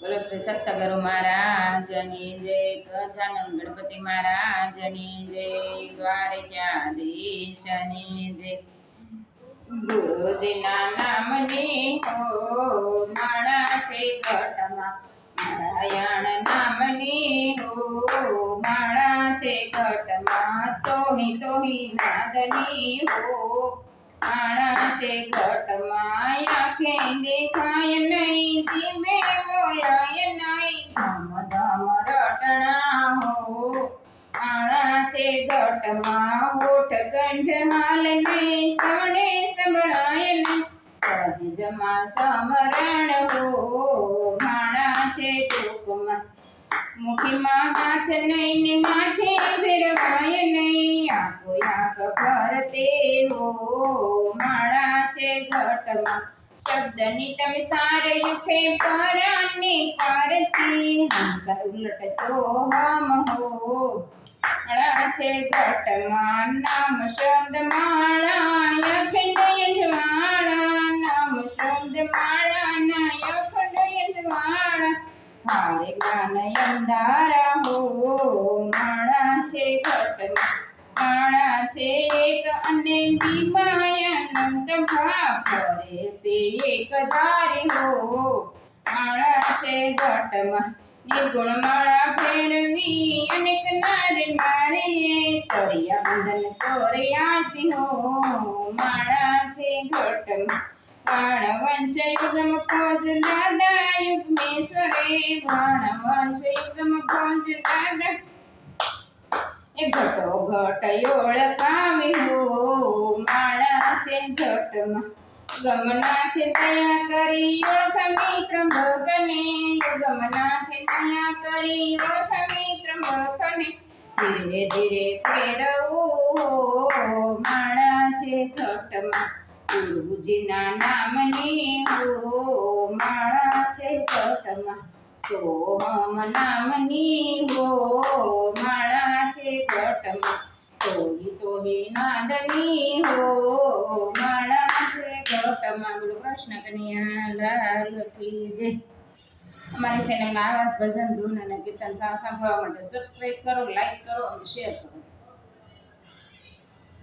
બોલો શ્રી સત્તગુરુ મહારાજની જય, ગજાનંદ ગણપતિ મહારાજની જય, દ્વારકાધીશની જય. ગુરુજીના નામની હો માળા છે ઘટમાં, નારાયણ નામની હો માળા છે ઘટમાં, તોહી નાદની હો માળા છે ઘટમાં. આંખે દેખાય નહીં, જીમે બોલાય નહીં, ધમ ધમ રટણા હો માળા છે ઘટમાં. હોઠ કંઠ હાલ નહીં, સવડે સંભળાય નહીં, સહજમાં સમરણ હો માળા છે ટૂંકમાં. મુખીમાં હાથ નહીં ને માથે ફેરવાય નહીં, આપો આપ ફરતે હો માળા છે ઘટમાં. શબ્દની તમે સારે યુખે પરાની પારતી, હંસ ઉલટ સોહમ હો માળા છે ઘટમાં. નામ શબ્દ માળા અખંડ યજવાળા, નામ શબ્દ માળા ના અખંડ યજવાળા. હારે જ્ઞાન અંધારા હો માળા છે ઘટમાં. માળા છે એક અને વિમાયાનંદ ભાવ કરે છે એક ધારી હો માળા છે ઘટમાં. નિર્ગુણ માળા ફેરવી અનેક નારી મારી, તરિયા બંધન સોર્યાસી હો માળા છે ઘટમાં. વાણવંશ યુગમ ખોજ દાદા યુગમેશ્વરે, વાણવંશ યુગમ ખોજ દાદા એ ઘટો ઘટ ઓળખાવી હો માળા છે ઘટમાં. ગમનાથ દયા કરી ઓળખ મિત્ર ભગને, ગમનાથ દયા કરી ઓળખ મિત્ર ભગને, ધીરે ધીરે ફેરવું હો માળા છે ઘટમાં. ગુરુજીના નામની હો માળા છે ઘટમાં. સોહમ નામની હો માળા છે ઘટમાં. તોહી નાદની હો માળા છે ઘટમાં. બોલો કૃષ્ણ કનૈયા લાલ કી જય. અમારી ચેનલમાં આવાસ ભજન ધૂન અને કીર્તન સાંભળવા માટે સબસ્ક્રાઇબ કરો, લાઈક કરો અને શેર કરો.